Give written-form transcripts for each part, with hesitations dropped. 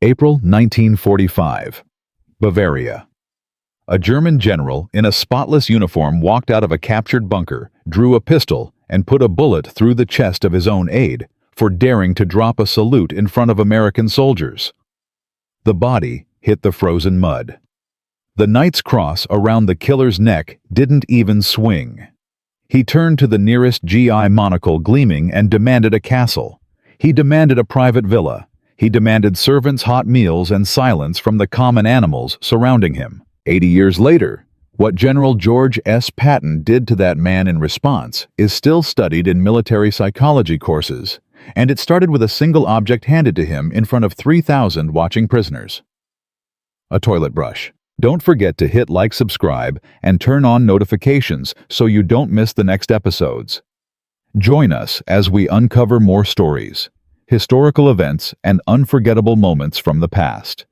April 1945. Bavaria. A German general in a spotless uniform walked out of a captured bunker, drew a pistol, and put a bullet through the chest of his own aide for daring to drop a salute in front of American soldiers. The body hit the frozen mud. The knight's cross around the killer's neck didn't even swing. He turned to the nearest GI monocle gleaming and demanded a castle. He demanded a private villa. He demanded servants' hot meals and silence from the common animals surrounding him. 80 years later, what General George S. Patton did to that man in response is still studied in military psychology courses, and it started with a single object handed to him in front of 3,000 watching prisoners. A toilet brush. Don't forget to hit like, subscribe, and turn on notifications so you don't miss the next episodes. Join us as we uncover more stories, historical events, and unforgettable moments from the past.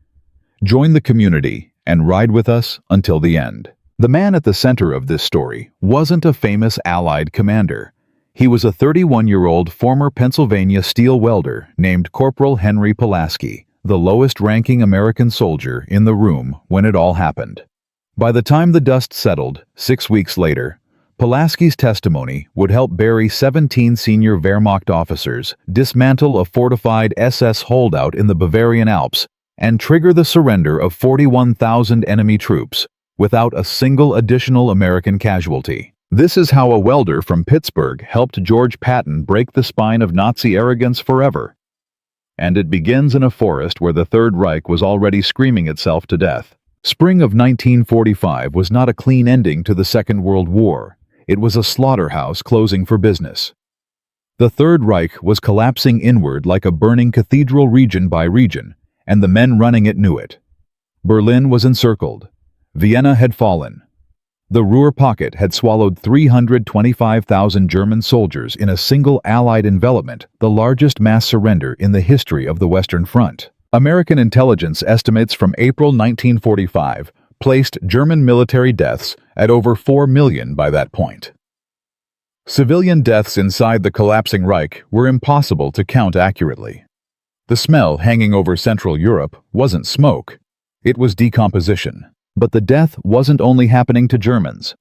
Join the community and ride with us until the end. The man at the center of this story wasn't a famous Allied commander. He was a 31-year-old former Pennsylvania steel welder named Corporal Henry Pulaski, the lowest-ranking American soldier in the room when it all happened. By the time the dust settled, 6 weeks later, Pulaski's testimony would help bury 17 senior Wehrmacht officers, dismantle a fortified SS holdout in the Bavarian Alps, and trigger the surrender of 41,000 enemy troops without a single additional American casualty. This is how a welder from Pittsburgh helped George Patton break the spine of Nazi arrogance forever. And it begins in a forest where the Third Reich was already screaming itself to death. Spring of 1945 was not a clean ending to the Second World War. It was a slaughterhouse closing for business. The Third Reich was collapsing inward like a burning cathedral region by region, and the men running it knew it. Berlin was encircled. Vienna had fallen. The Ruhr pocket had swallowed 325,000 German soldiers in a single Allied envelopment, the largest mass surrender in the history of the Western Front. American intelligence estimates from April 1945 placed German military deaths at over 4 million by that point. Civilian deaths inside the collapsing Reich were impossible to count accurately. The smell hanging over Central Europe wasn't smoke. It was decomposition. But the death wasn't only happening to Germans.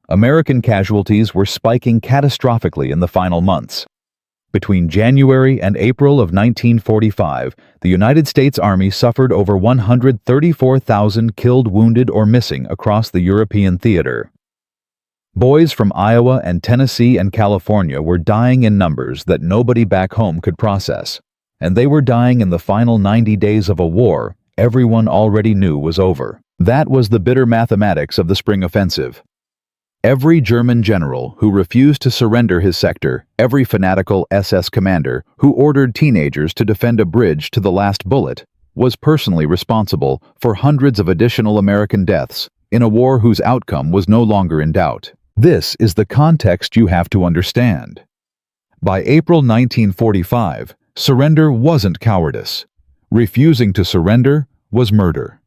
American casualties were spiking catastrophically in the final months. Between January and April of 1945, the United States Army suffered over 134,000 killed, wounded, or missing across the European theater. Boys from Iowa and Tennessee and California were dying in numbers that nobody back home could process, and they were dying in the final 90 days of a war everyone already knew was over. That was the bitter mathematics of the spring offensive. Every German general who refused to surrender his sector, every fanatical SS commander who ordered teenagers to defend a bridge to the last bullet, was personally responsible for hundreds of additional American deaths in a war whose outcome was no longer in doubt. This is the context you have to understand. By April 1945, surrender wasn't cowardice. Refusing to surrender was murder.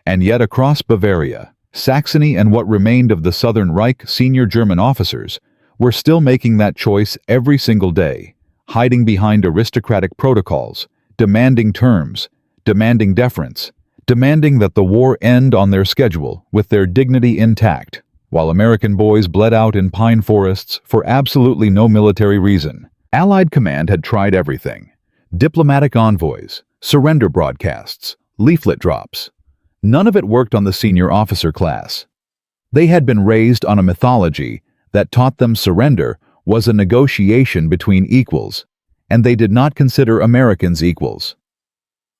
And yet across Bavaria, Saxony, and what remained of the Southern Reich senior German officers were still making that choice every single day, hiding behind aristocratic protocols, demanding terms, demanding deference, demanding that the war end on their schedule with their dignity intact, while American boys bled out in pine forests for absolutely no military reason. Allied command had tried everything: diplomatic envoys, surrender broadcasts, leaflet drops. None of it worked on the senior officer class. They had been raised on a mythology that taught them surrender was a negotiation between equals, and they did not consider Americans equals.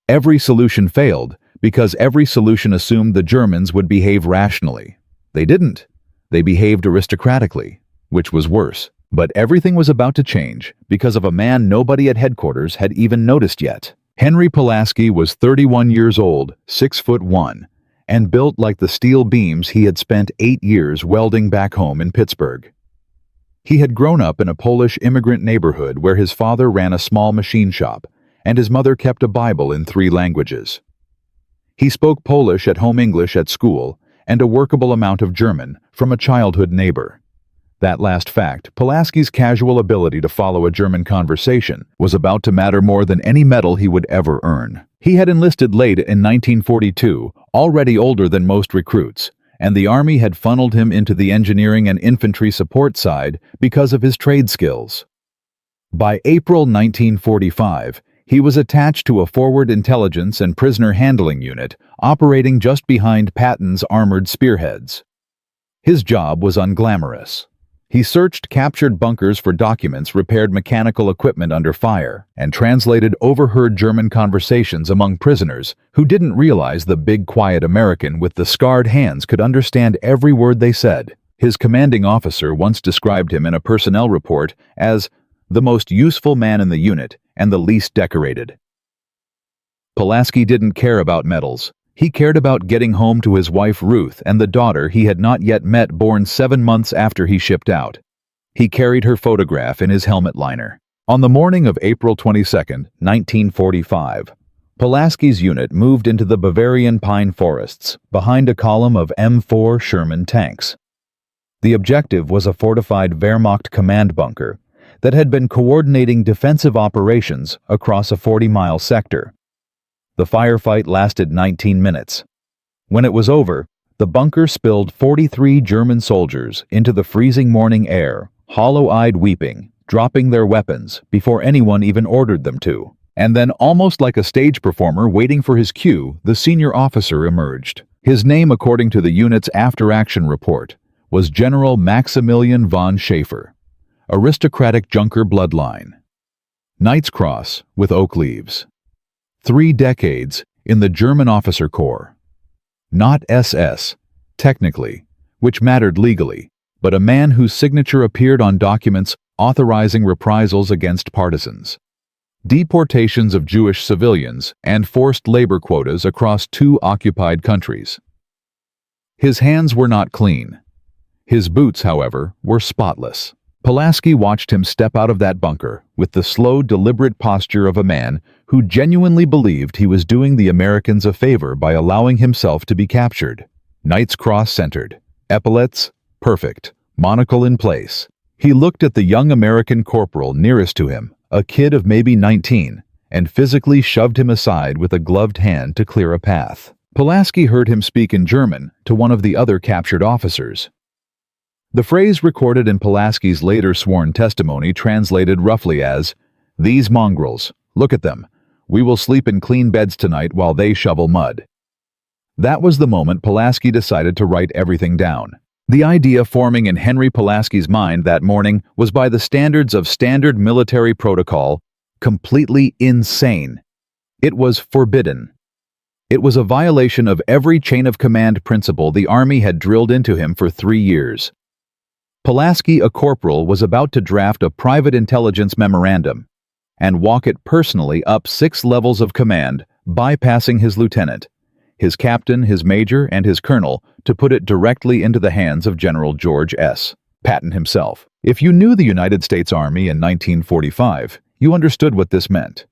Every solution failed because every solution assumed the Germans would behave rationally. They didn't. They behaved aristocratically, which was worse. But everything was about to change because of a man nobody at headquarters had even noticed yet. Henry Pulaski was 31 years old, 6'1", and built like the steel beams he had spent 8 years welding back home in Pittsburgh. He had grown up in a Polish immigrant neighborhood where his father ran a small machine shop and his mother kept a Bible in 3 languages. He spoke Polish at home, English at school, and a workable amount of German from a childhood neighbor. That last fact, Pulaski's casual ability to follow a German conversation, was about to matter more than any medal he would ever earn. He had enlisted late in 1942, already older than most recruits, and the Army had funneled him into the engineering and infantry support side because of his trade skills. By April 1945, he was attached to a forward intelligence and prisoner handling unit operating just behind Patton's armored spearheads. His job was unglamorous. He searched captured bunkers for documents, repaired mechanical equipment under fire, and translated overheard German conversations among prisoners who didn't realize the big, quiet American with the scarred hands could understand every word they said. His commanding officer once described him in a personnel report as the most useful man in the unit and the least decorated. Pulaski didn't care about medals. He cared about getting home to his wife Ruth and the daughter he had not yet met, born 7 months after he shipped out. He carried her photograph in his helmet liner. On the morning of April 22, 1945, Pulaski's unit moved into the Bavarian pine forests behind a column of M4 Sherman tanks. The objective was a fortified Wehrmacht command bunker that had been coordinating defensive operations across a 40-mile sector. The firefight lasted 19 minutes. When it was over, the bunker spilled 43 German soldiers into the freezing morning air, hollow-eyed weeping, dropping their weapons before anyone even ordered them to. And then, almost like a stage performer waiting for his cue, the senior officer emerged. His name, according to the unit's after-action report, was General Maximilian von Schaefer, aristocratic Junker bloodline. Knight's Cross with oak leaves. 3 decades in the German officer corps. Not SS, technically, which mattered legally, but a man whose signature appeared on documents authorizing reprisals against partisans, deportations of Jewish civilians, and forced labor quotas across 2 occupied countries. His hands were not clean. His boots, however, were spotless. Pulaski watched him step out of that bunker with the slow, deliberate posture of a man who genuinely believed he was doing the Americans a favor by allowing himself to be captured. Knight's Cross centered, epaulets perfect, monocle in place. He looked at the young American corporal nearest to him, a kid of maybe 19, and physically shoved him aside with a gloved hand to clear a path. Pulaski heard him speak in German to one of the other captured officers. The phrase recorded in Pulaski's later sworn testimony translated roughly as, "These mongrels, look at them. We will sleep in clean beds tonight while they shovel mud." That was the moment Pulaski decided to write everything down. The idea forming in Henry Pulaski's mind that morning was, by the standards of standard military protocol, completely insane. It was forbidden. It was a violation of every chain of command principle the Army had drilled into him for 3 years. Pulaski, a corporal, was about to draft a private intelligence memorandum and walk it personally up 6 levels of command, bypassing his lieutenant, his captain, his major, and his colonel, to put it directly into the hands of General George S. Patton himself. If you knew the United States Army in 1945, you understood what this meant.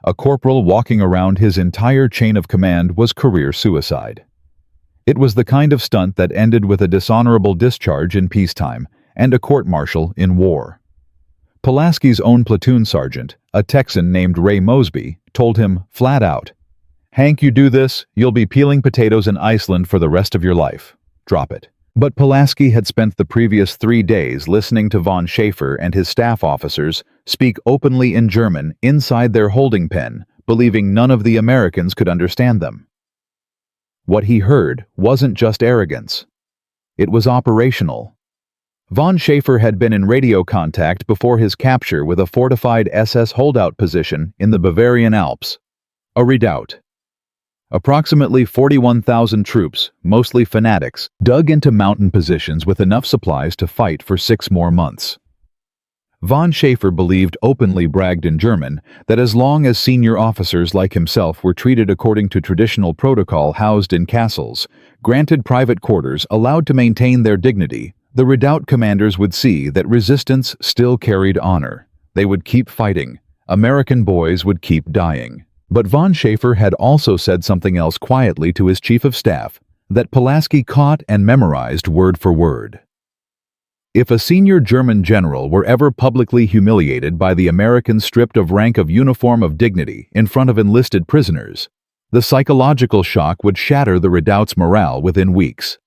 A corporal walking around his entire chain of command was career suicide. It was the kind of stunt that ended with a dishonorable discharge in peacetime and a court-martial in war. Pulaski's own platoon sergeant, a Texan named Ray Mosby, told him flat out, "Hank, you do this, you'll be peeling potatoes in Iceland for the rest of your life. Drop it." But Pulaski had spent the previous 3 days listening to von Schaefer and his staff officers speak openly in German inside their holding pen, believing none of the Americans could understand them. What he heard wasn't just arrogance. It was operational. Von Schaefer had been in radio contact before his capture with a fortified SS holdout position in the Bavarian Alps, a redoubt. Approximately 41,000 troops, mostly fanatics, dug into mountain positions with enough supplies to fight for 6 more months. Von Schaefer believed, openly bragged in German, that as long as senior officers like himself were treated according to traditional protocol, housed in castles, granted private quarters, allowed to maintain their dignity, the redoubt commanders would see that resistance still carried honor. They would keep fighting. American boys would keep dying. But von Schaefer had also said something else quietly to his chief of staff that Pulaski caught and memorized word for word. If a senior German general were ever publicly humiliated by the Americans stripped of rank of uniform of dignity in front of enlisted prisoners, the psychological shock would shatter the redoubt's morale within weeks.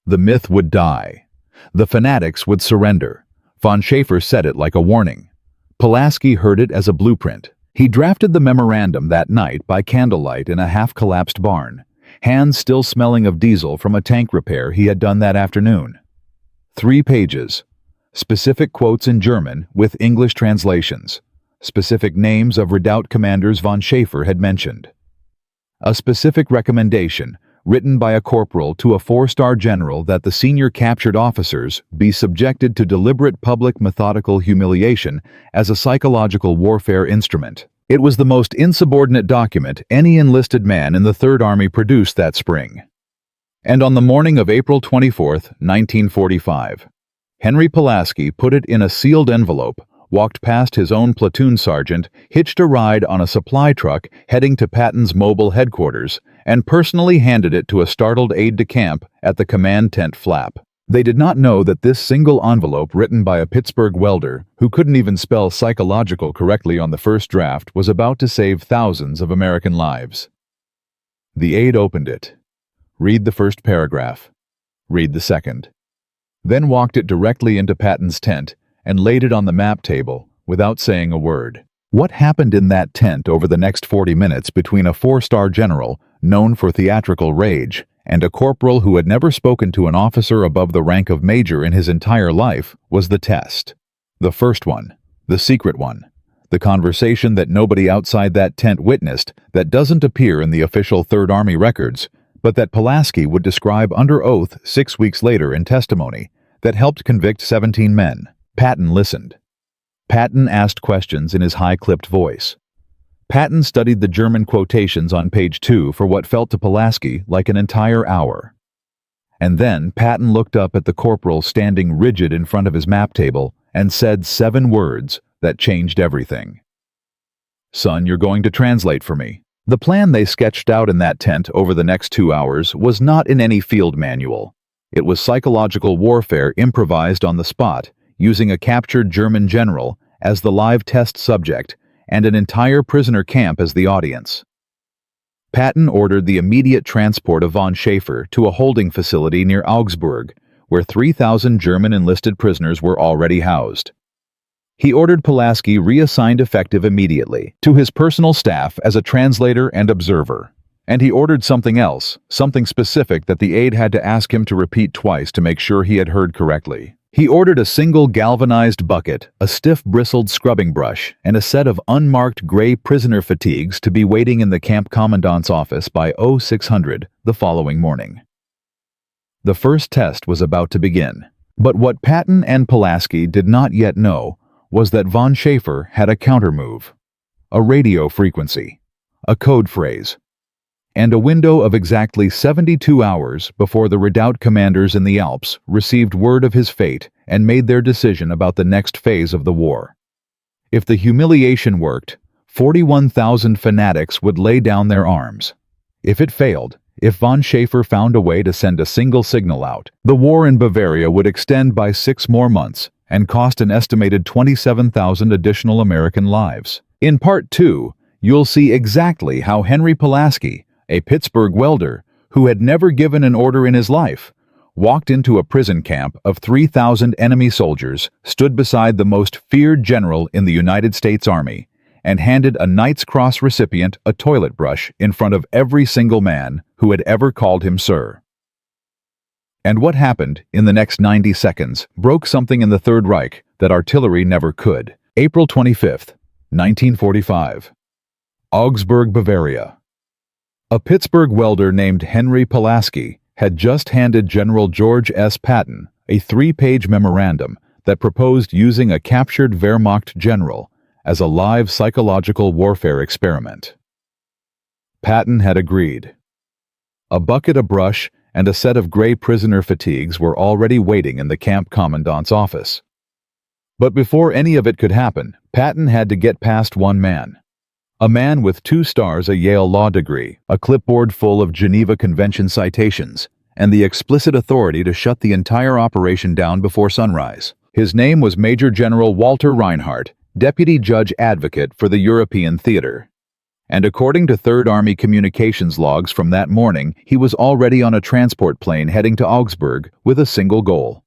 The myth would die. The fanatics would surrender. Von Schaeffer said it like a warning. Pulaski heard it as a blueprint. He drafted the memorandum that night by candlelight in a half-collapsed barn, hands still smelling of diesel from a tank repair he had done that afternoon. 3 pages. Specific quotes in German with English translations. Specific names of redoubt commanders von Schaeffer had mentioned. A specific recommendation, written by a corporal to a 4-star general, that the senior captured officers be subjected to deliberate public methodical humiliation as a psychological warfare instrument. It was the most insubordinate document any enlisted man in the Third Army produced that spring. And on the morning of April 24, 1945, Henry Pulaski put it in a sealed envelope, walked past his own platoon sergeant, hitched a ride on a supply truck heading to Patton's mobile headquarters, and personally handed it to a startled aide-de-camp at the command tent flap. They did not know that this single envelope, written by a Pittsburgh welder who couldn't even spell psychological correctly on the first draft, was about to save thousands of American lives. The aide opened it. Read the first paragraph. Read the second. Then walked it directly into Patton's tent and laid it on the map table without saying a word. What happened in that tent over the next 40 minutes between a 4-star general known for theatrical rage and a corporal who had never spoken to an officer above the rank of major in his entire life was the test. The first one, the secret one, the conversation that nobody outside that tent witnessed, that doesn't appear in the official Third Army records, but that Pulaski would describe under oath 6 weeks later in testimony, that helped convict 17 men. Patton listened. Patton asked questions in his high-clipped voice. Patton studied the German quotations on page 2 for what felt to Pulaski like an entire hour. And then Patton looked up at the corporal standing rigid in front of his map table and said 7 words that changed everything. "Son, you're going to translate for me." The plan they sketched out in that tent over the next 2 hours was not in any field manual. It was psychological warfare improvised on the spot, using a captured German general as the live test subject and an entire prisoner camp as the audience. Patton ordered the immediate transport of von Schaeffer to a holding facility near Augsburg, where 3,000 German enlisted prisoners were already housed. He ordered Pulaski reassigned effective immediately to his personal staff as a translator and observer. And he ordered something else, something specific that the aide had to ask him to repeat twice to make sure he had heard correctly. He ordered a single galvanized bucket, a stiff bristled scrubbing brush, and a set of unmarked gray prisoner fatigues to be waiting in the camp commandant's office by 0600 the following morning. The first test was about to begin. But what Patton and Pulaski did not yet know was that von Schaeffer had a countermove, a radio frequency, a code phrase, and a window of exactly 72 hours before the redoubt commanders in the Alps received word of his fate and made their decision about the next phase of the war. If the humiliation worked, 41,000 fanatics would lay down their arms. If it failed, if von Schaeffer found a way to send a single signal out, the war in Bavaria would extend by 6 more months and cost an estimated 27,000 additional American lives. In Part 2, you'll see exactly how Henry Pulaski, a Pittsburgh welder who had never given an order in his life, walked into a prison camp of 3,000 enemy soldiers, stood beside the most feared general in the United States Army, and handed a Knight's Cross recipient a toilet brush in front of every single man who had ever called him sir. And what happened in the next 90 seconds broke something in the Third Reich that artillery never could. April 25, 1945. Augsburg, Bavaria. A Pittsburgh welder named Henry Pulaski had just handed General George S. Patton a 3-page memorandum that proposed using a captured Wehrmacht general as a live psychological warfare experiment. Patton had agreed. A bucket, a brush, and a set of gray prisoner fatigues were already waiting in the camp commandant's office. But before any of it could happen, Patton had to get past one man. A man with 2 stars, a Yale law degree, a clipboard full of Geneva Convention citations, and the explicit authority to shut the entire operation down before sunrise. His name was Major General Walter Reinhardt, Deputy Judge Advocate for the European Theater. And according to Third Army communications logs from that morning, he was already on a transport plane heading to Augsburg with a single goal: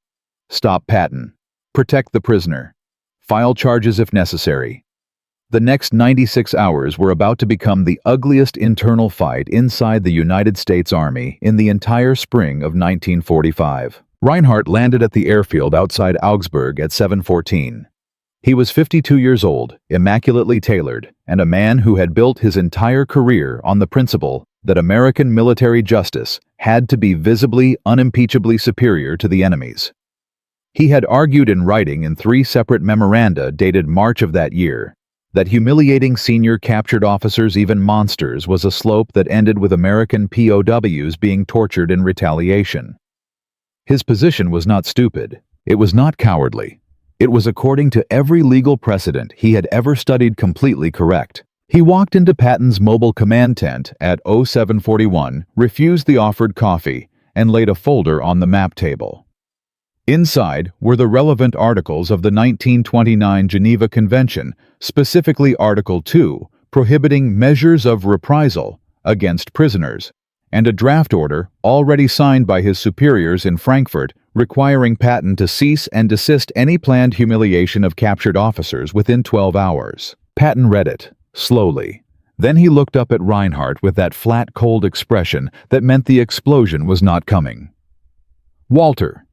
stop Patton, protect the prisoner, file charges if necessary. The next 96 hours were about to become the ugliest internal fight inside the United States Army in the entire spring of 1945. Reinhardt landed at the airfield outside Augsburg at 7:14. He was 52 years old, immaculately tailored, and a man who had built his entire career on the principle that American military justice had to be visibly, unimpeachably superior to the enemy's. He had argued in writing in 3 separate memoranda dated March of that year that humiliating senior captured officers, even monsters, was a slope that ended with American POWs being tortured in retaliation. His position was not stupid. It was not cowardly. It was, according to every legal precedent he had ever studied, completely correct. He walked into Patton's mobile command tent at 0741, refused the offered coffee, and laid a folder on the map table. Inside were the relevant articles of the 1929 Geneva Convention, specifically Article 2, prohibiting measures of reprisal against prisoners, and a draft order, already signed by his superiors in Frankfurt, requiring Patton to cease and desist any planned humiliation of captured officers within 12 hours. Patton read it, slowly. Then he looked up at Reinhardt with that flat, cold expression that meant the explosion was not coming. "Walter,"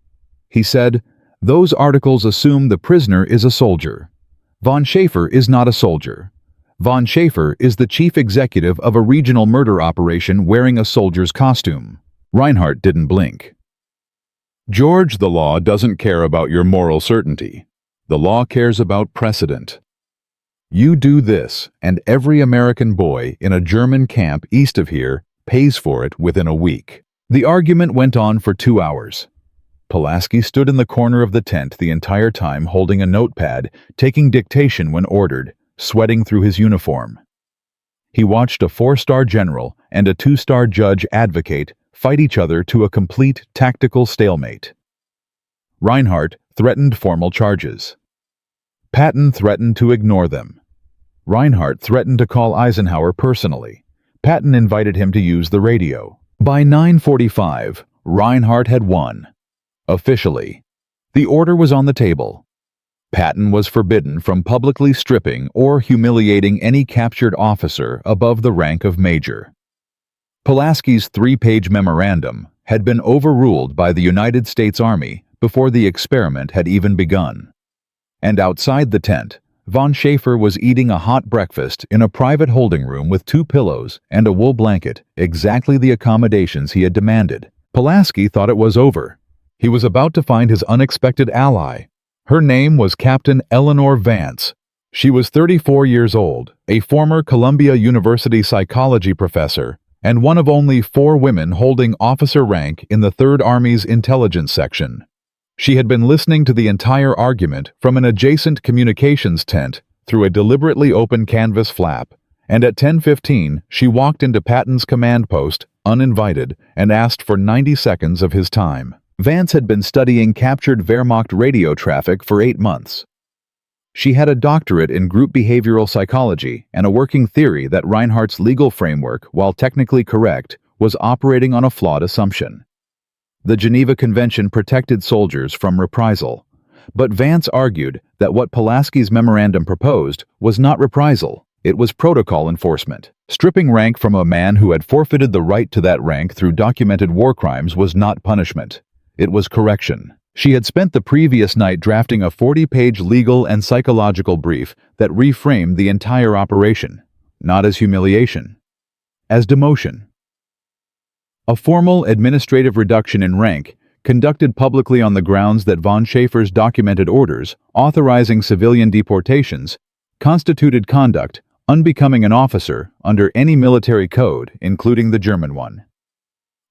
he said, "those articles assume the prisoner is a soldier. Von Schaefer is not a soldier. Von Schaefer is the chief executive of a regional murder operation wearing a soldier's costume." Reinhardt didn't blink. "George, the law doesn't care about your moral certainty. The law cares about precedent. You do this, and every American boy in a German camp east of here pays for it within a week." The argument went on for 2 hours. Pulaski stood in the corner of the tent the entire time, holding a notepad, taking dictation when ordered, sweating through his uniform. He watched a 4-star general and a 2-star judge advocate fight each other to a complete tactical stalemate. Reinhardt threatened formal charges. Patton threatened to ignore them. Reinhardt threatened to call Eisenhower personally. Patton invited him to use the radio. By 9:45, Reinhardt had won. Officially. The order was on the table. Patton was forbidden from publicly stripping or humiliating any captured officer above the rank of major. Pulaski's 3-page memorandum had been overruled by the United States Army before the experiment had even begun. And outside the tent, Von Schaefer was eating a hot breakfast in a private holding room with 2 pillows and a wool blanket, exactly the accommodations he had demanded. Pulaski thought it was over. He was about to find his unexpected ally. Her name was Captain Eleanor Vance. She was 34 years old, a former Columbia University psychology professor, and one of only 4 women holding officer rank in the Third Army's intelligence section. She had been listening to the entire argument from an adjacent communications tent through a deliberately open canvas flap, and at 10:15 she walked into Patton's command post, uninvited, and asked for 90 seconds of his time. Vance had been studying captured Wehrmacht radio traffic for 8 months. She had a doctorate in group behavioral psychology and a working theory that Reinhardt's legal framework, while technically correct, was operating on a flawed assumption. The Geneva Convention protected soldiers from reprisal, but Vance argued that what Pulaski's memorandum proposed was not reprisal, it was protocol enforcement. Stripping rank from a man who had forfeited the right to that rank through documented war crimes was not punishment. It was correction. She had spent the previous night drafting a 40-page legal and psychological brief that reframed the entire operation, not as humiliation, as demotion. A formal administrative reduction in rank, conducted publicly on the grounds that von Schaefer's documented orders, authorizing civilian deportations, constituted conduct unbecoming an officer under any military code, including the German one.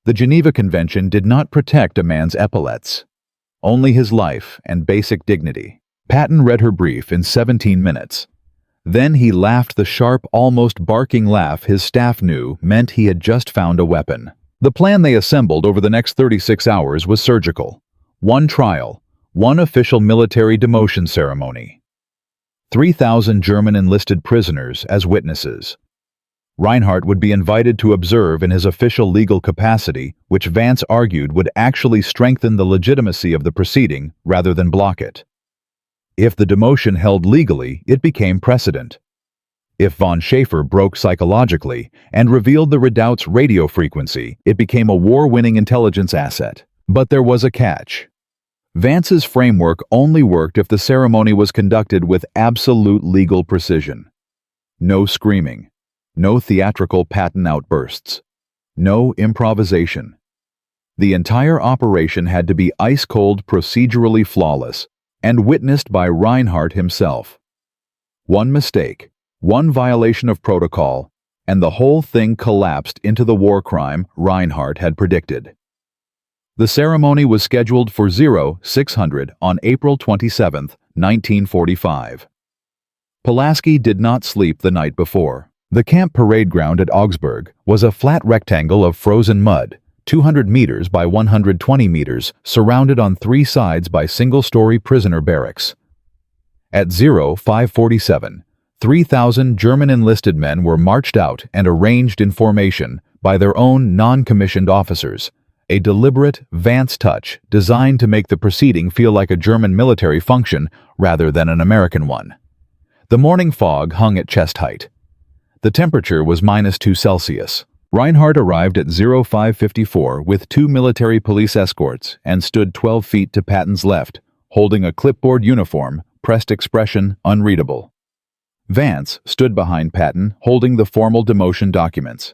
The Geneva Convention did not protect a man's epaulets, only his life and basic dignity. Patton read her brief in 17 minutes. Then he laughed the sharp, almost barking laugh his staff knew meant he had just found a weapon. The plan they assembled over the next 36 hours was surgical. One trial, one official military demotion ceremony. 3,000 German enlisted prisoners as witnesses. Reinhardt would be invited to observe in his official legal capacity, which Vance argued would actually strengthen the legitimacy of the proceeding rather than block it. If the demotion held legally, it became precedent. If von Schaefer broke psychologically and revealed the redoubt's radio frequency, it became a war-winning intelligence asset. But there was a catch. Vance's framework only worked if the ceremony was conducted with absolute legal precision. No screaming. No theatrical Patton outbursts. No improvisation. The entire operation had to be ice-cold, procedurally flawless, and witnessed by Reinhardt himself. One mistake, one violation of protocol, and the whole thing collapsed into the war crime Reinhardt had predicted. The ceremony was scheduled for 0600 on April 27, 1945. Pulaski did not sleep the night before. The camp parade ground at Augsburg was a flat rectangle of frozen mud, 200 meters by 120 meters, surrounded on three sides by single-story prisoner barracks. At 0547, 3,000 German enlisted men were marched out and arranged in formation by their own non-commissioned officers, a deliberate Vance touch designed to make the proceeding feel like a German military function rather than an American one. The morning fog hung at chest height. The temperature was -2 Celsius. Reinhardt arrived at 0554 with 2 military police escorts and stood 12 feet to Patton's left, holding a clipboard uniform, pressed expression unreadable. Vance stood behind Patton, holding the formal demotion documents.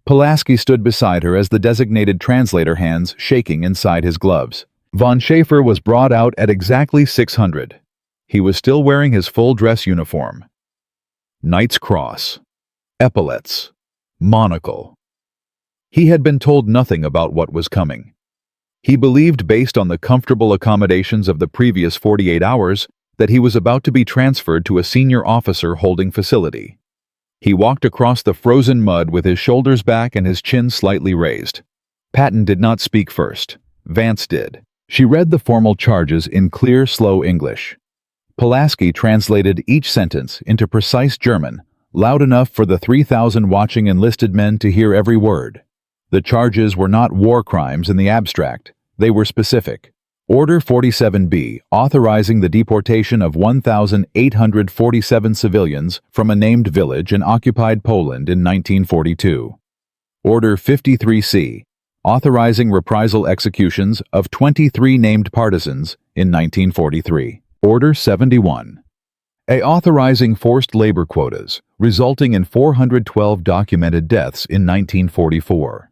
Pulaski stood beside her as the designated translator, hands shaking inside his gloves. Von Schaefer was brought out at exactly 600. He was still wearing his full-dress uniform. Knight's Cross. Epaulets. Monocle. He had been told nothing about what was coming. He believed, based on the comfortable accommodations of the previous 48 hours, that he was about to be transferred to a senior officer holding facility. He walked across the frozen mud with his shoulders back and his chin slightly raised. Patton did not speak first. Vance did. She read the formal charges in clear, slow English. Pulaski translated each sentence into precise German, loud enough for the 3,000 watching enlisted men to hear every word. The charges were not war crimes in the abstract. They were specific. Order 47B, authorizing the deportation of 1,847 civilians from a named village in occupied Poland in 1942. Order 53C, authorizing reprisal executions of 23 named partisans in 1943. Order 71. Authorizing forced labor quotas, resulting in 412 documented deaths in 1944.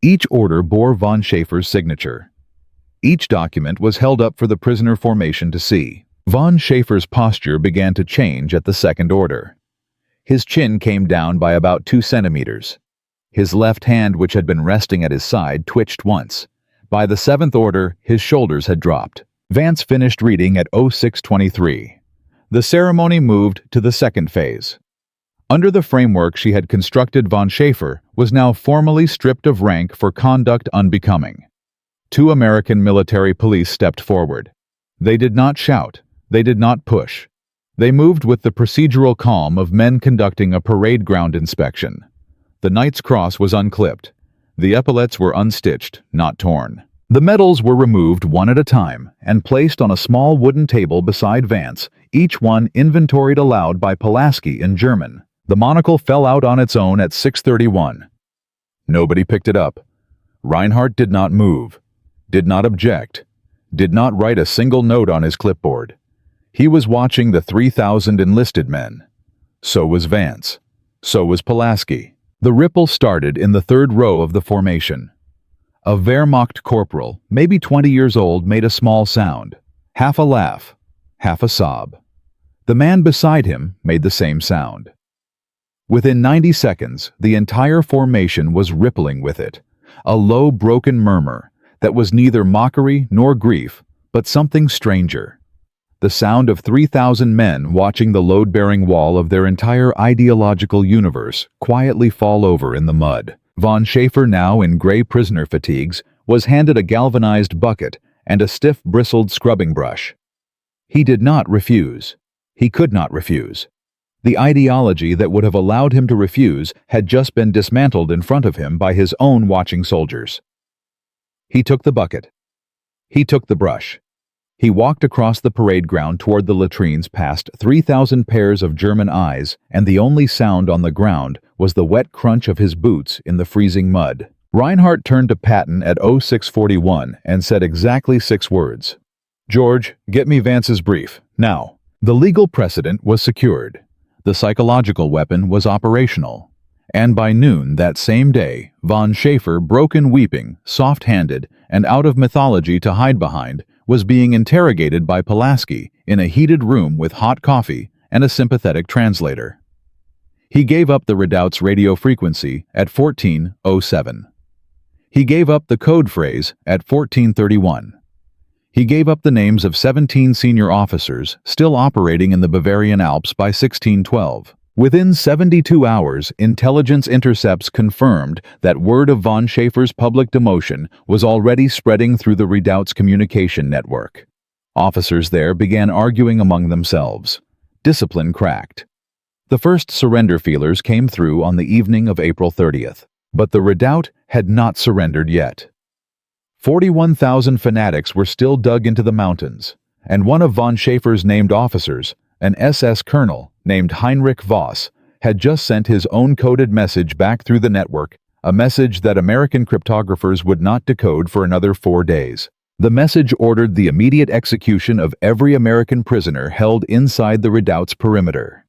Each order bore von Schaefer's signature. Each document was held up for the prisoner formation to see. Von Schaefer's posture began to change at the second order. His chin came down by about 2 centimeters. His left hand, which had been resting at his side, twitched once. By the seventh order, his shoulders had dropped. Vance finished reading at 0623. The ceremony moved to the second phase. Under the framework she had constructed, von Schaefer was now formally stripped of rank for conduct unbecoming. 2 American military police stepped forward. They did not shout. They did not push. They moved with the procedural calm of men conducting a parade ground inspection. The Knight's Cross was unclipped. The epaulets were unstitched, not torn. The medals were removed one at a time and placed on a small wooden table beside Vance, each one inventoried aloud by Pulaski in German. The monocle fell out on its own at 6:31. Nobody picked it up. Reinhardt did not move, did not object, did not write a single note on his clipboard. He was watching the 3,000 enlisted men. So was Vance. So was Pulaski. The ripple started in the third row of the formation. A Wehrmacht corporal, maybe 20 years old, made a small sound. Half a laugh, half a sob. The man beside him made the same sound. Within 90 seconds, the entire formation was rippling with it. A low, broken murmur that was neither mockery nor grief, but something stranger. The sound of 3,000 men watching the load-bearing wall of their entire ideological universe quietly fall over in the mud. Von Schaefer, now in gray prisoner fatigues, was handed a galvanized bucket and a stiff bristled scrubbing brush. He did not refuse. He could not refuse. The ideology that would have allowed him to refuse had just been dismantled in front of him by his own watching soldiers. He took the bucket. He took the brush. He walked across the parade ground toward the latrines past 3,000 pairs of German eyes, and the only sound on the ground was the wet crunch of his boots in the freezing mud. Reinhardt turned to Patton at 0641 and said exactly 6 words. "George, get me Vance's brief, now." The legal precedent was secured. The psychological weapon was operational. And by noon that same day, von Schaefer, broken weeping, soft-handed, and out of mythology to hide behind, was being interrogated by Pulaski in a heated room with hot coffee and a sympathetic translator. He gave up the redoubt's radio frequency at 1407. He gave up the code phrase at 1431. He gave up the names of 17 senior officers still operating in the Bavarian Alps by 1612. Within 72 hours, intelligence intercepts confirmed that word of von Schaefer's public demotion was already spreading through the redoubt's communication network. Officers there began arguing among themselves. Discipline cracked. The first surrender feelers came through on the evening of April 30th, but the redoubt had not surrendered yet. 41,000 fanatics were still dug into the mountains, and one of von Schaefer's named officers, an SS colonel named Heinrich Voss, had just sent his own coded message back through the network, a message that American cryptographers would not decode for another 4 days. The message ordered the immediate execution of every American prisoner held inside the redoubt's perimeter.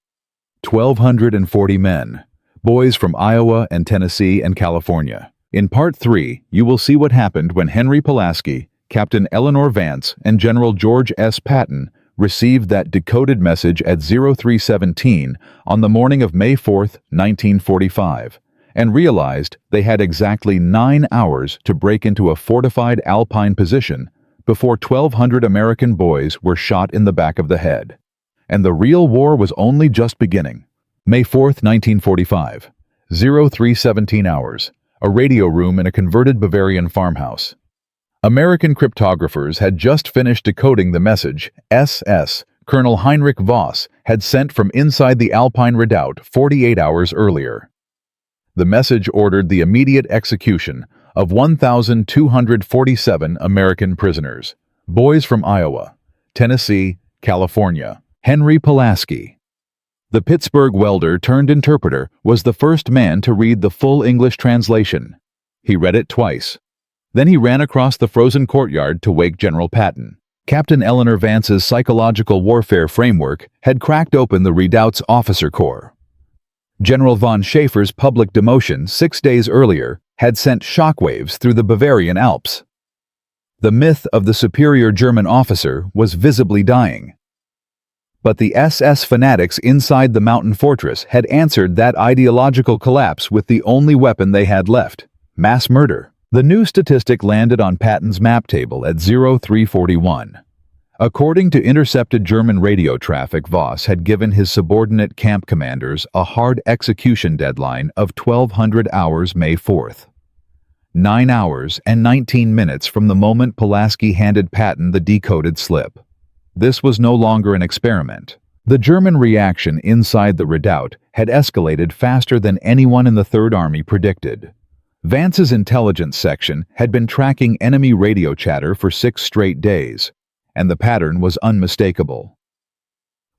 1,240 men, boys from Iowa and Tennessee and California. In Part 3, you will see what happened when Henry Pulaski, Captain Eleanor Vance, and General George S. Patton received that decoded message at 0317 on the morning of May 4, 1945, and realized they had exactly 9 hours to break into a fortified Alpine position before 1,200 American boys were shot in the back of the head. And the real war was only just beginning. May 4, 1945, 0317 hours, a radio room in a converted Bavarian farmhouse. American cryptographers had just finished decoding the message SS Colonel Heinrich Voss had sent from inside the Alpine redoubt 48 hours earlier. The message ordered the immediate execution of 1,247 American prisoners, boys from Iowa, Tennessee, California. Henry Pulaski, the Pittsburgh welder turned interpreter, was the first man to read the full English translation. He read it twice. Then he ran across the frozen courtyard to wake General Patton. Captain Eleanor Vance's psychological warfare framework had cracked open the redoubt's officer corps. General von Schaefer's public demotion 6 days earlier had sent shockwaves through the Bavarian Alps. The myth of the superior German officer was visibly dying. But the SS fanatics inside the mountain fortress had answered that ideological collapse with the only weapon they had left: mass murder. The new statistic landed on Patton's map table at 0341. According to intercepted German radio traffic, Voss had given his subordinate camp commanders a hard execution deadline of 1,200 hours May 4th. 9 hours and 19 minutes from the moment Pulaski handed Patton the decoded slip. This was no longer an experiment. The German reaction inside the redoubt had escalated faster than anyone in the Third Army predicted. Vance's intelligence section had been tracking enemy radio chatter for 6 straight days, and the pattern was unmistakable.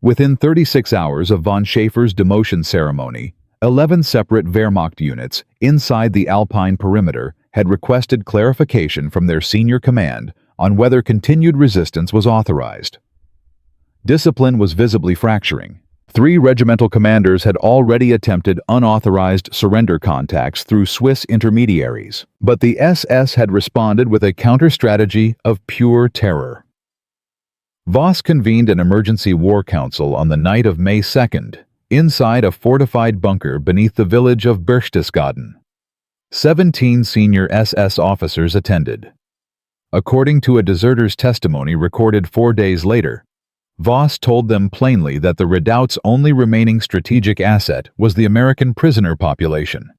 Within 36 hours of von Schaefer's demotion ceremony, 11 separate Wehrmacht units inside the Alpine perimeter had requested clarification from their senior command on whether continued resistance was authorized. Discipline was visibly fracturing. 3 regimental commanders had already attempted unauthorized surrender contacts through Swiss intermediaries, but the SS had responded with a counter-strategy of pure terror. Voss convened an emergency war council on the night of May 2nd, inside a fortified bunker beneath the village of Berchtesgaden. 17 senior SS officers attended. According to a deserter's testimony recorded 4 days later, Voss told them plainly that the redoubt's only remaining strategic asset was the American prisoner population.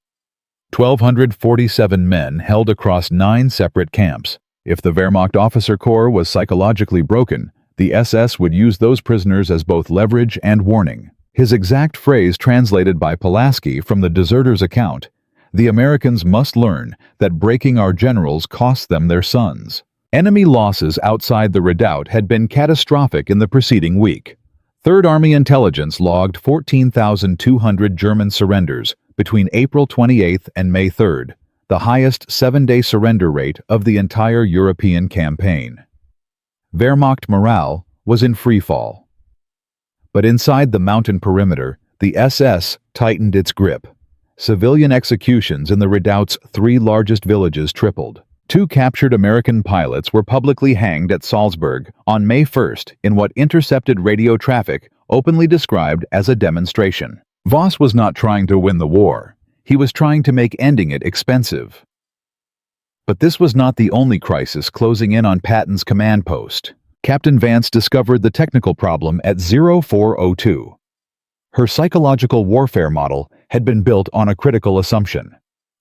1,247 men held across 9 separate camps. If the Wehrmacht officer corps was psychologically broken, the SS would use those prisoners as both leverage and warning. His exact phrase translated by Pulaski from the deserter's account: "The Americans must learn that breaking our generals costs them their sons." Enemy losses outside the redoubt had been catastrophic in the preceding week. Third Army intelligence logged 14,200 German surrenders between April 28th and May 3rd, the highest 7-day surrender rate of the entire European campaign. Wehrmacht morale was in freefall. But inside the mountain perimeter, the SS tightened its grip. Civilian executions in the redoubt's 3 largest villages tripled. 2 captured American pilots were publicly hanged at Salzburg on May 1st in what intercepted radio traffic openly described as a demonstration. Voss was not trying to win the war. He was trying to make ending it expensive. But this was not the only crisis closing in on Patton's command post. Captain Vance discovered the technical problem at 0402. Her psychological warfare model had been built on a critical assumption: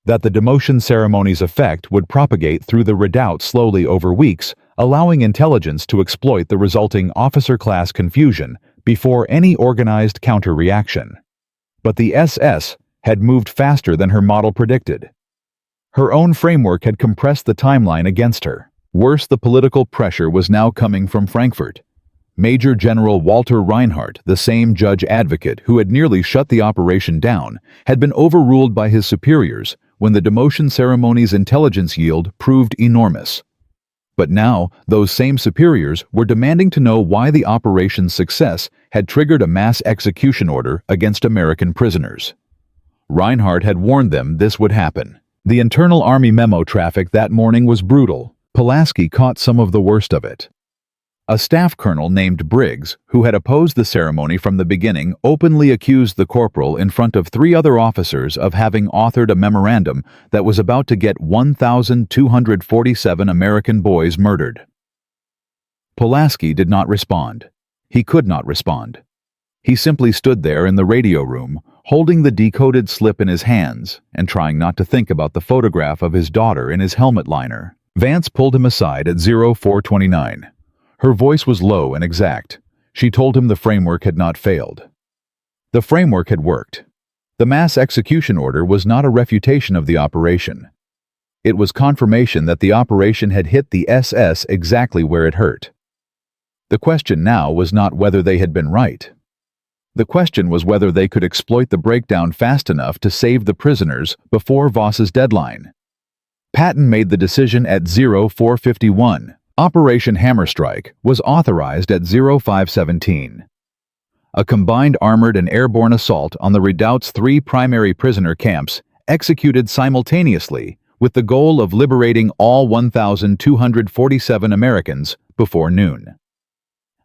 that the demotion ceremony's effect would propagate through the redoubt slowly over weeks, allowing intelligence to exploit the resulting officer-class confusion before any organized counter-reaction. But the SS had moved faster than her model predicted. Her own framework had compressed the timeline against her. Worse, the political pressure was now coming from Frankfurt. Major General Walter Reinhardt, the same judge advocate who had nearly shut the operation down, had been overruled by his superiors when the demotion ceremony's intelligence yield proved enormous. But now, those same superiors were demanding to know why the operation's success had triggered a mass execution order against American prisoners. Reinhardt had warned them this would happen. The internal army memo traffic that morning was brutal. Pulaski caught some of the worst of it. A staff colonel named Briggs, who had opposed the ceremony from the beginning, openly accused the corporal in front of 3 other officers of having authored a memorandum that was about to get 1,247 American boys murdered. Pulaski did not respond. He could not respond. He simply stood there in the radio room, holding the decoded slip in his hands and trying not to think about the photograph of his daughter in his helmet liner. Vance pulled him aside at 0429. Her voice was low and exact. She told him the framework had not failed. The framework had worked. The mass execution order was not a refutation of the operation. It was confirmation that the operation had hit the SS exactly where it hurt. The question now was not whether they had been right. The question was whether they could exploit the breakdown fast enough to save the prisoners before Voss's deadline. Patton made the decision at 0451. Operation Hammerstrike was authorized at 0517. A combined armored and airborne assault on the redoubt's 3 primary prisoner camps, executed simultaneously with the goal of liberating all 1,247 Americans before noon.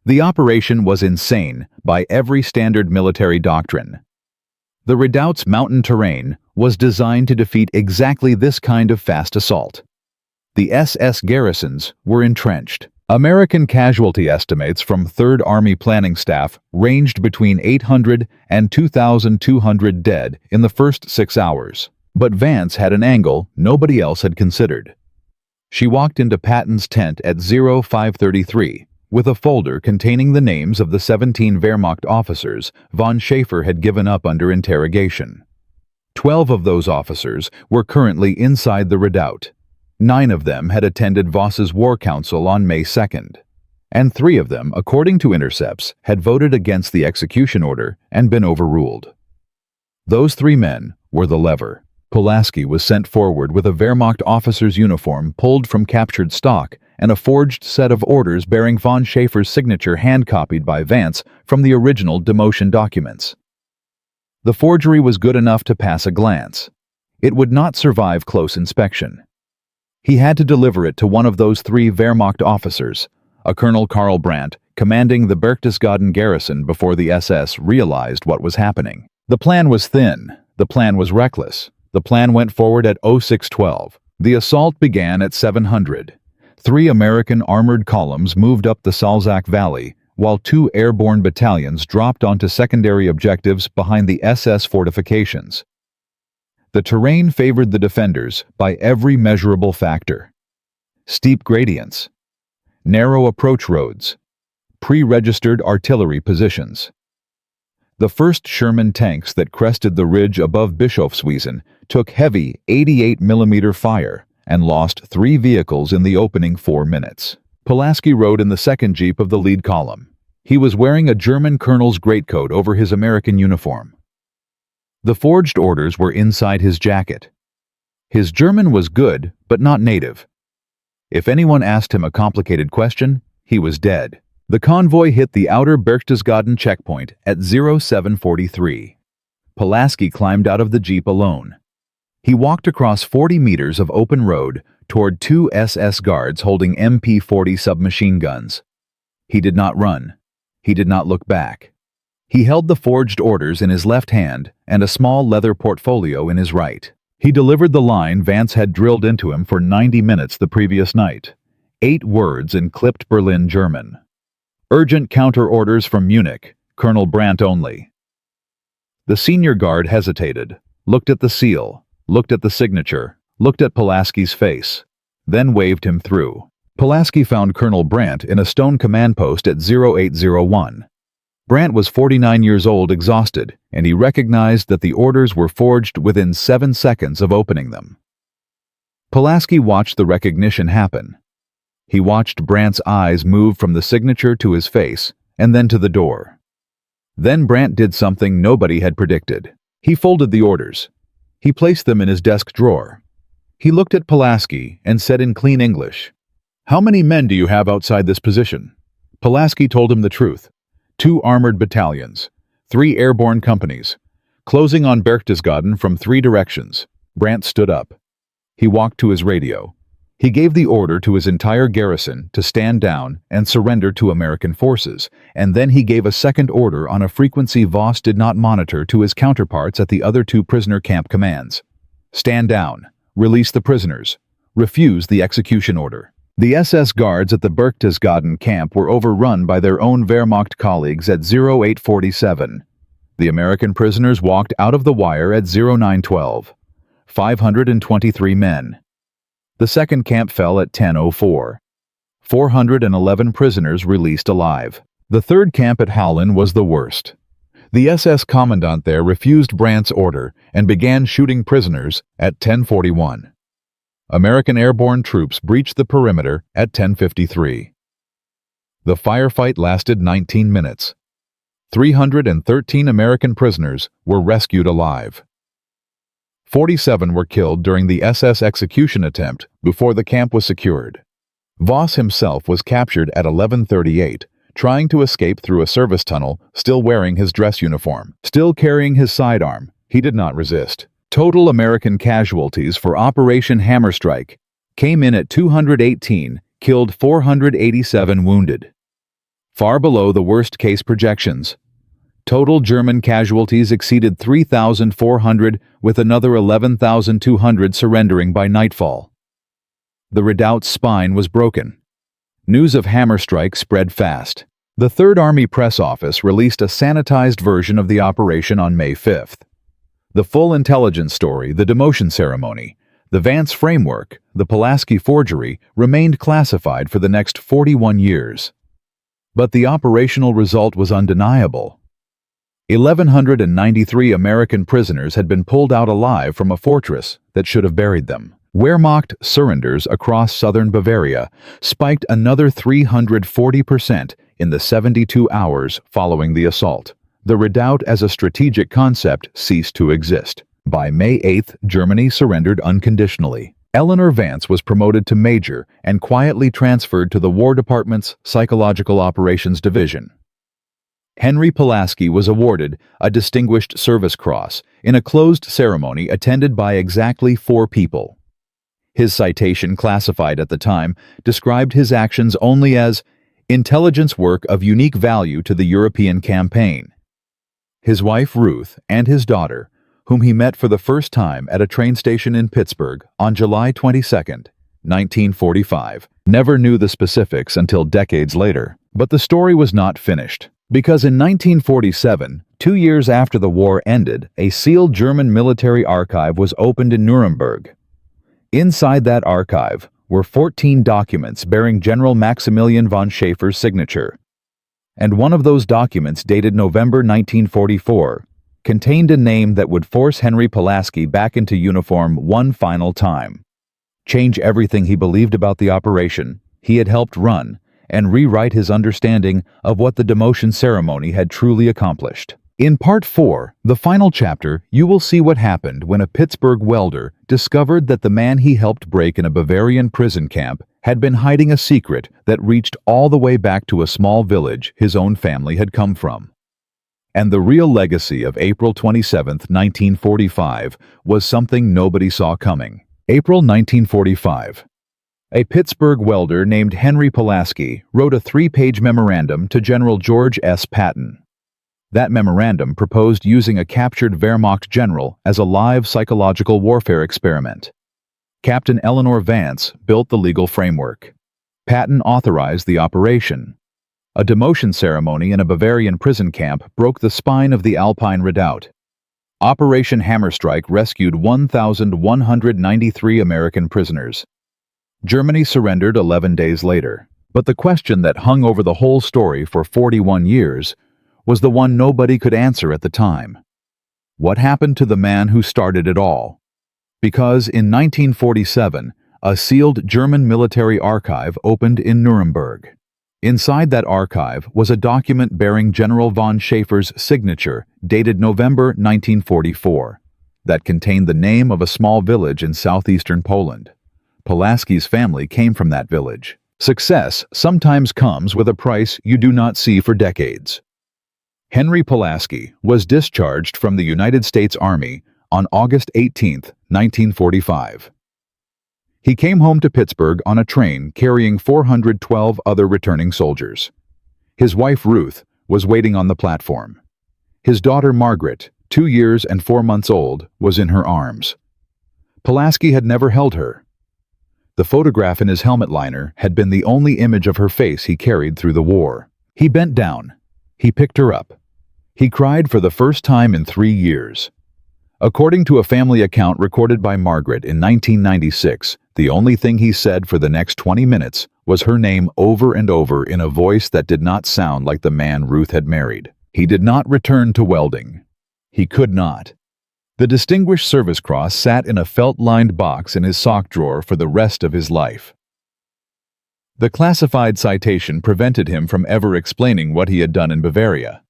The operation was insane by every standard military doctrine. The redoubt's mountain terrain was designed to defeat exactly this kind of fast assault. The SS garrisons were entrenched. American casualty estimates from Third Army planning staff ranged between 800 and 2,200 dead in the first 6 hours. But Vance had an angle nobody else had considered. She walked into Patton's tent at 0533 with a folder containing the names of the 17 Wehrmacht officers von Schaefer had given up under interrogation. 12 of those officers were currently inside the redoubt. 9 of them had attended Voss's War Council on May 2nd, and 3 of them, according to intercepts, had voted against the execution order and been overruled. Those 3 men were the lever. Pulaski was sent forward with a Wehrmacht officer's uniform pulled from captured stock and a forged set of orders bearing von Schaefer's signature hand-copied by Vance from the original demotion documents. The forgery was good enough to pass a glance. It would not survive close inspection. He had to deliver it to one of those 3 Wehrmacht officers, a Colonel Karl Brandt, commanding the Berchtesgaden garrison before the SS realized what was happening. The plan was thin. The plan was reckless. The plan went forward at 0612. The assault began at 700. 3 American armored columns moved up the Salzach Valley, while 2 airborne battalions dropped onto secondary objectives behind the SS fortifications. The terrain favored the defenders by every measurable factor. Steep gradients, narrow approach roads, pre-registered artillery positions. The first Sherman tanks that crested the ridge above Bischofswiesen took heavy 88mm fire and lost 3 vehicles in the opening 4 minutes. Pulaski rode in the second jeep of the lead column. He was wearing a German colonel's greatcoat over his American uniform. The forged orders were inside his jacket. His German was good, but not native. If anyone asked him a complicated question, he was dead. The convoy hit the outer Berchtesgaden checkpoint at 0743. Pulaski climbed out of the jeep alone. He walked across 40 meters of open road toward 2 SS guards holding MP-40 submachine guns. He did not run. He did not look back. He held the forged orders in his left hand and a small leather portfolio in his right. He delivered the line Vance had drilled into him for 90 minutes the previous night. 8 words in clipped Berlin German. Urgent counter orders from Munich, Colonel Brandt only. The senior guard hesitated, looked at the seal, looked at the signature, looked at Pulaski's face, then waved him through. Pulaski found Colonel Brandt in a stone command post at 0801. Brandt was 49 years old, exhausted, and he recognized that the orders were forged within 7 seconds of opening them. Pulaski watched the recognition happen. He watched Brandt's eyes move from the signature to his face, and then to the door. Then Brandt did something nobody had predicted. He folded the orders. He placed them in his desk drawer. He looked at Pulaski and said in clean English, "How many men do you have outside this position?" Pulaski told him the truth. 2 armored battalions, 3 airborne companies, closing on Berchtesgaden from 3 directions. Brandt stood up. He walked to his radio. He gave the order to his entire garrison to stand down and surrender to American forces, and then he gave a second order on a frequency Voss did not monitor to his counterparts at the other 2 prisoner camp commands. Stand down, release the prisoners, refuse the execution order. The SS guards at the Berchtesgaden camp were overrun by their own Wehrmacht colleagues at 0847. The American prisoners walked out of the wire at 0912. 523 men. The second camp fell at 10:04. 411 prisoners released alive. The third camp at Howlin was the worst. The SS commandant there refused Brandt's order and began shooting prisoners at 10:41. American airborne troops breached the perimeter at 10:53. The firefight lasted 19 minutes. 313 American prisoners were rescued alive. 47 were killed during the SS execution attempt before the camp was secured. Voss himself was captured at 11:38, trying to escape through a service tunnel, still wearing his dress uniform. Still carrying his sidearm, he did not resist. Total American casualties for Operation Hammerstrike came in at 218, killed 487 wounded. Far below the worst-case projections. Total German casualties exceeded 3,400, with another 11,200 surrendering by nightfall. The redoubt's spine was broken. News of Hammerstrike spread fast. The Third Army Press Office released a sanitized version of the operation on May 5th. The full intelligence story, the demotion ceremony, the Vance framework, the Pulaski forgery remained classified for the next 41 years. But the operational result was undeniable. 1,193 American prisoners had been pulled out alive from a fortress that should have buried them. Wehrmacht surrenders across southern Bavaria spiked another 340% in the 72 hours following the assault. The redoubt as a strategic concept ceased to exist. By May 8th, Germany surrendered unconditionally. Eleanor Vance was promoted to major and quietly transferred to the War Department's Psychological Operations Division. Henry Pulaski was awarded a Distinguished Service Cross in a closed ceremony attended by exactly 4 people. His citation, classified at the time, described his actions only as intelligence work of unique value to the European campaign. His wife Ruth and his daughter, whom he met for the first time at a train station in Pittsburgh on July 22, 1945, never knew the specifics until decades later. But the story was not finished. Because in 1947, 2 years after the war ended, a sealed German military archive was opened in Nuremberg. Inside that archive were 14 documents bearing General Maximilian von Schaeffer's signature. And one of those documents, dated November 1944, contained a name that would force Henry Pulaski back into uniform one final time, change everything he believed about the operation he had helped run, and rewrite his understanding of what the demotion ceremony had truly accomplished. In Part 4, the final chapter, you will see what happened when a Pittsburgh welder discovered that the man he helped break in a Bavarian prison camp had been hiding a secret that reached all the way back to a small village his own family had come from. And the real legacy of April 27, 1945, was something nobody saw coming. April 1945. A Pittsburgh welder named Henry Pulaski wrote a 3-page memorandum to General George S. Patton. That memorandum proposed using a captured Wehrmacht general as a live psychological warfare experiment. Captain Eleanor Vance built the legal framework. Patton authorized the operation. A demotion ceremony in a Bavarian prison camp broke the spine of the Alpine Redoubt. Operation Hammerstrike rescued 1,193 American prisoners. Germany surrendered 11 days later. But the question that hung over the whole story for 41 years was the one nobody could answer at the time. What happened to the man who started it all? Because in 1947, a sealed German military archive opened in Nuremberg. Inside that archive was a document bearing General von Schaeffer's signature, dated November 1944, that contained the name of a small village in southeastern Poland. Pulaski's family came from that village. Success sometimes comes with a price you do not see for decades. Henry Pulaski was discharged from the United States Army on August 18, 1945. He came home to Pittsburgh on a train carrying 412 other returning soldiers. His wife Ruth was waiting on the platform. His daughter Margaret, 2 years and 4 months old, was in her arms. Pulaski had never held her. The photograph in his helmet liner had been the only image of her face he carried through the war. He bent down. He picked her up. He cried for the first time in 3 years. According to a family account recorded by Margaret in 1996, the only thing he said for the next 20 minutes was her name over and over in a voice that did not sound like the man Ruth had married. He did not return to welding. He could not. The Distinguished Service Cross sat in a felt-lined box in his sock drawer for the rest of his life. The classified citation prevented him from ever explaining what he had done in Bavaria.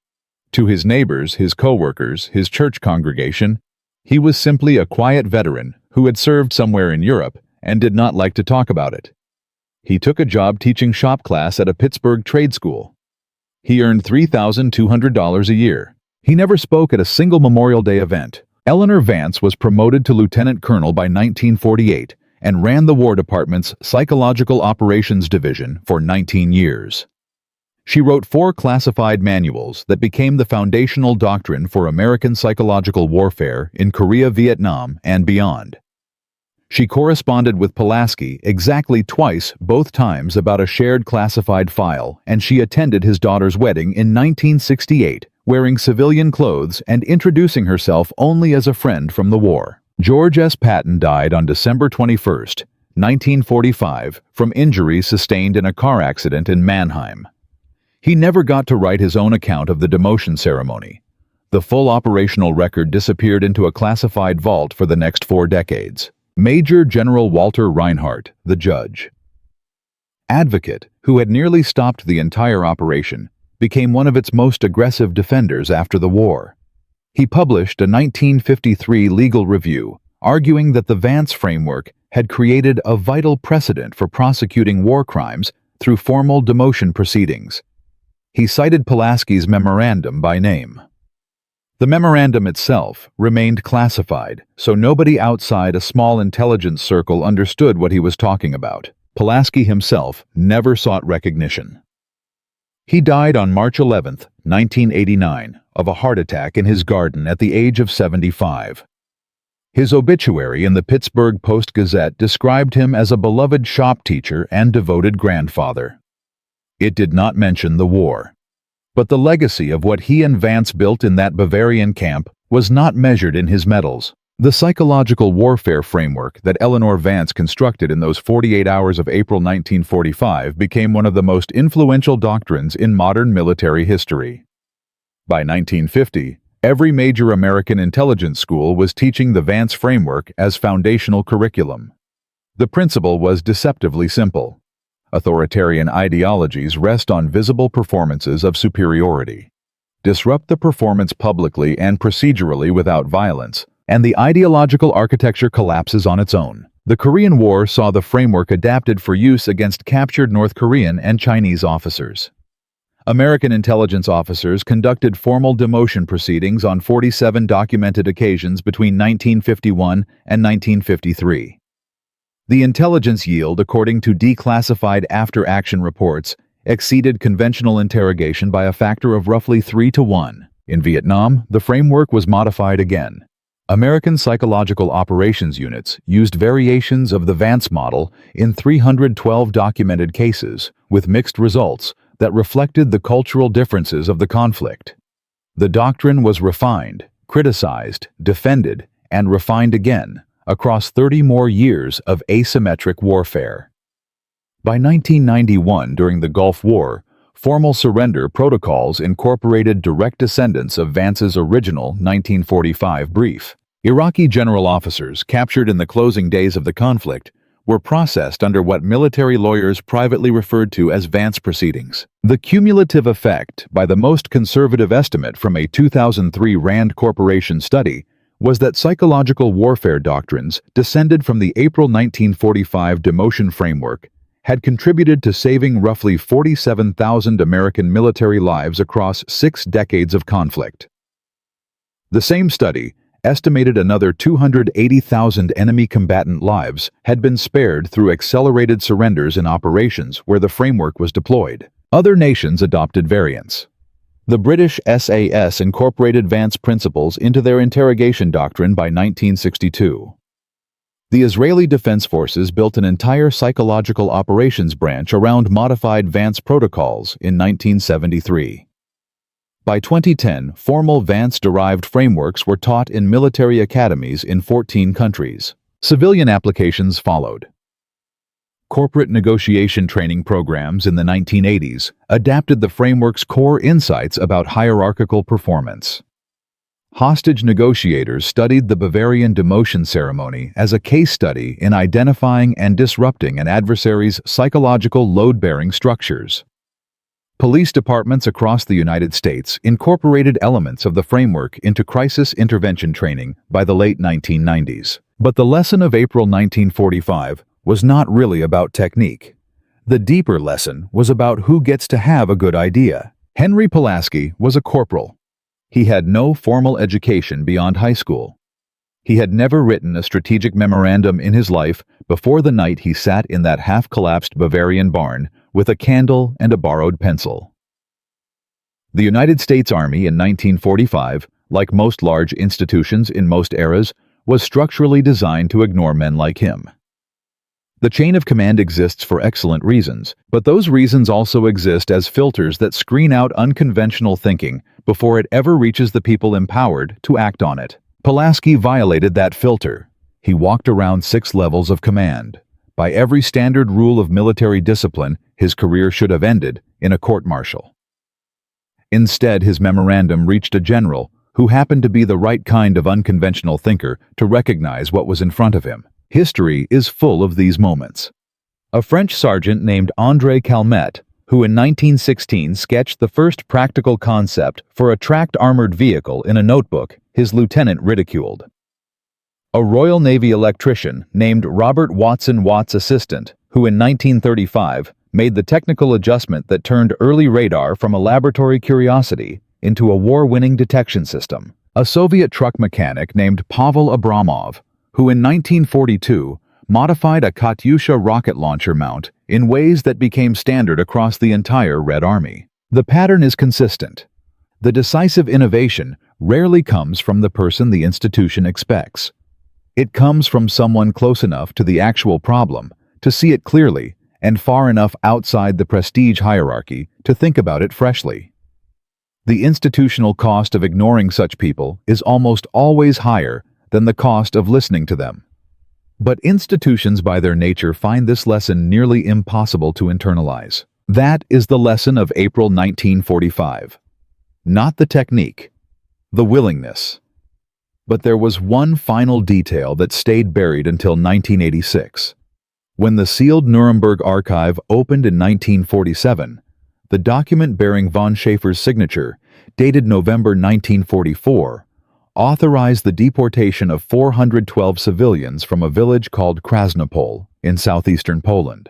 To his neighbors, his co-workers, his church congregation, he was simply a quiet veteran who had served somewhere in Europe and did not like to talk about it. He took a job teaching shop class at a Pittsburgh trade school. He earned $3,200 a year. He never spoke at a single Memorial Day event. Eleanor Vance was promoted to lieutenant colonel by 1948 and ran the War Department's Psychological Operations Division for 19 years. She wrote 4 classified manuals that became the foundational doctrine for American psychological warfare in Korea, Vietnam, and beyond. She corresponded with Pulaski exactly twice, both times about a shared classified file, and she attended his daughter's wedding in 1968, wearing civilian clothes and introducing herself only as a friend from the war. George S. Patton died on December 21, 1945, from injuries sustained in a car accident in Mannheim. He never got to write his own account of the demotion ceremony. The full operational record disappeared into a classified vault for the next 4 decades. Major General Walter Reinhardt, the judge. Advocate, who had nearly stopped the entire operation, became one of its most aggressive defenders after the war. He published a 1953 legal review arguing that the Vance framework had created a vital precedent for prosecuting war crimes through formal demotion proceedings. He cited Pulaski's memorandum by name. The memorandum itself remained classified, so nobody outside a small intelligence circle understood what he was talking about. Pulaski himself never sought recognition. He died on March 11, 1989, of a heart attack in his garden at the age of 75. His obituary in the Pittsburgh Post-Gazette described him as a beloved shop teacher and devoted grandfather. It did not mention the war. But the legacy of what he and Vance built in that Bavarian camp was not measured in his medals. The psychological warfare framework that Eleanor Vance constructed in those 48 hours of April 1945 became one of the most influential doctrines in modern military history. By 1950, every major American intelligence school was teaching the Vance framework as foundational curriculum. The principle was deceptively simple. Authoritarian ideologies rest on visible performances of superiority. Disrupt the performance publicly and procedurally without violence, and the ideological architecture collapses on its own. The Korean War saw the framework adapted for use against captured North Korean and Chinese officers. American intelligence officers conducted formal demotion proceedings on 47 documented occasions between 1951 and 1953. The intelligence yield, according to declassified after-action reports, exceeded conventional interrogation by a factor of roughly 3 to 1. In Vietnam, the framework was modified again. American psychological operations units used variations of the Vance model in 312 documented cases, with mixed results that reflected the cultural differences of the conflict. The doctrine was refined, criticized, defended, and refined again, across 30 more years of asymmetric warfare. By 1991, during the Gulf War, formal surrender protocols incorporated direct descendants of Vance's original 1945 brief. Iraqi general officers captured in the closing days of the conflict were processed under what military lawyers privately referred to as Vance proceedings. The cumulative effect, by the most conservative estimate from a 2003 Rand Corporation study, was that psychological warfare doctrines descended from the April 1945 demotion framework had contributed to saving roughly 47,000 American military lives across 6 decades of conflict. The same study estimated another 280,000 enemy combatant lives had been spared through accelerated surrenders in operations where the framework was deployed. Other nations adopted variants. The British SAS incorporated Vance principles into their interrogation doctrine by 1962. The Israeli Defense Forces built an entire psychological operations branch around modified Vance protocols in 1973. By 2010, formal Vance-derived frameworks were taught in military academies in 14 countries. Civilian applications followed. Corporate negotiation training programs in the 1980s adapted the framework's core insights about hierarchical performance. Hostage negotiators studied the Bavarian demotion ceremony as a case study in identifying and disrupting an adversary's psychological load-bearing structures. Police departments across the United States incorporated elements of the framework into crisis intervention training by the late 1990s. But the lesson of April 1945 was not really about technique. The deeper lesson was about who gets to have a good idea. Henry Pulaski was a corporal. He had no formal education beyond high school. He had never written a strategic memorandum in his life before the night he sat in that half-collapsed Bavarian barn with a candle and a borrowed pencil. The United States Army in 1945, like most large institutions in most eras, was structurally designed to ignore men like him. The chain of command exists for excellent reasons, but those reasons also exist as filters that screen out unconventional thinking before it ever reaches the people empowered to act on it. Pulaski violated that filter. He walked around 6 levels of command. By every standard rule of military discipline, his career should have ended in a court-martial. Instead, his memorandum reached a general who happened to be the right kind of unconventional thinker to recognize what was in front of him. History is full of these moments. A French sergeant named André Calmette, who in 1916 sketched the first practical concept for a tracked armored vehicle in a notebook, his lieutenant ridiculed. A Royal Navy electrician named Robert Watson Watt's assistant, who in 1935 made the technical adjustment that turned early radar from a laboratory curiosity into a war-winning detection system. A Soviet truck mechanic named Pavel Abramov, who in 1942 modified a Katyusha rocket launcher mount in ways that became standard across the entire Red Army. The pattern is consistent. The decisive innovation rarely comes from the person the institution expects. It comes from someone close enough to the actual problem to see it clearly and far enough outside the prestige hierarchy to think about it freshly. The institutional cost of ignoring such people is almost always higher than the cost of listening to them. But institutions by their nature find this lesson nearly impossible to internalize. That is the lesson of April 1945. Not the technique, the willingness. But there was one final detail that stayed buried until 1986. When the sealed Nuremberg archive opened in 1947, the document bearing von Schaeffer's signature, dated November 1944, authorized the deportation of 412 civilians from a village called Krasnopol in southeastern Poland.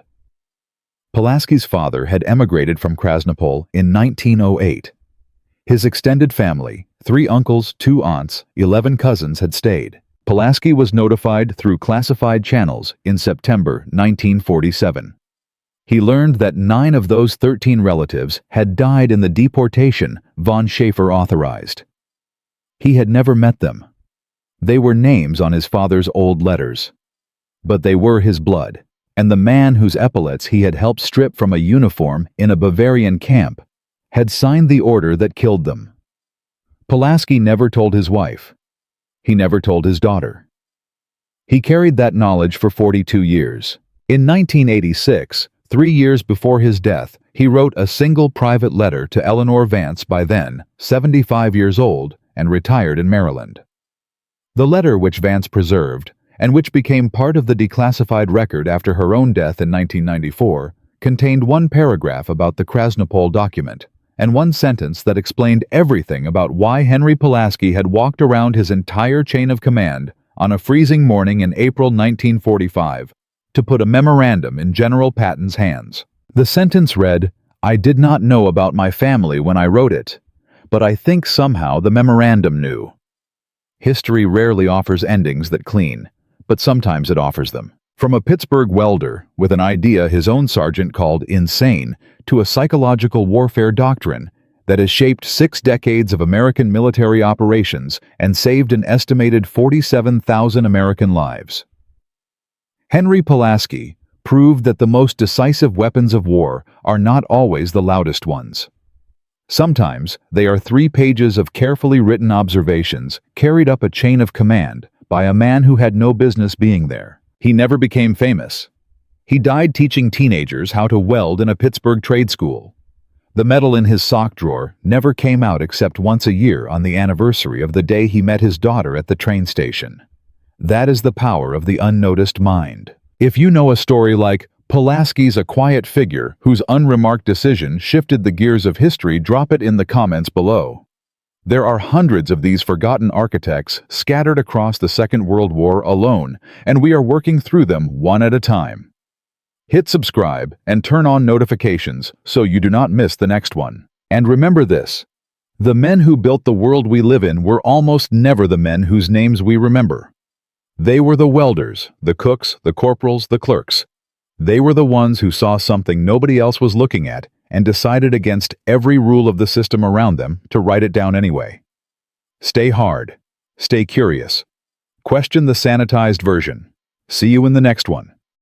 Pulaski's father had emigrated from Krasnopol in 1908. His extended family, 3 uncles, 2 aunts, 11 cousins had stayed. Pulaski was notified through classified channels in September 1947. He learned that 9 of those 13 relatives had died in the deportation von Schaeffer authorized. He had never met them. They were names on his father's old letters. But they were his blood, and the man whose epaulets he had helped strip from a uniform in a Bavarian camp had signed the order that killed them. Pulaski never told his wife. He never told his daughter. He carried that knowledge for 42 years. In 1986, 3 years before his death, he wrote a single private letter to Eleanor Vance, by then 75 years old and retired in Maryland. The letter, which Vance preserved, and which became part of the declassified record after her own death in 1994, contained one paragraph about the Krasnopol document, and one sentence that explained everything about why Henry Pulaski had walked around his entire chain of command on a freezing morning in April 1945 to put a memorandum in General Patton's hands. The sentence read, "I did not know about my family when I wrote it, but I think somehow the memorandum knew." History rarely offers endings that clean, but sometimes it offers them. From a Pittsburgh welder with an idea his own sergeant called insane to a psychological warfare doctrine that has shaped 6 decades of American military operations and saved an estimated 47,000 American lives. Henry Pulaski proved that the most decisive weapons of war are not always the loudest ones. Sometimes they are 3 pages of carefully written observations carried up a chain of command by a man who had no business being there. He never became famous. He died teaching teenagers how to weld in a Pittsburgh trade school. The medal in his sock drawer never came out except once a year on the anniversary of the day he met his daughter at the train station. That is the power of the unnoticed mind. If you know a story like Pulaski's a quiet figure whose unremarked decision shifted the gears of history, drop it in the comments below. There are hundreds of these forgotten architects scattered across the Second World War alone, and we are working through them one at a time. Hit subscribe and turn on notifications so you do not miss the next one. And remember this: the men who built the world we live in were almost never the men whose names we remember. They were the welders, the cooks, the corporals, the clerks. They were the ones who saw something nobody else was looking at and decided against every rule of the system around them to write it down anyway. Stay hard. Stay curious. Question the sanitized version. See you in the next one.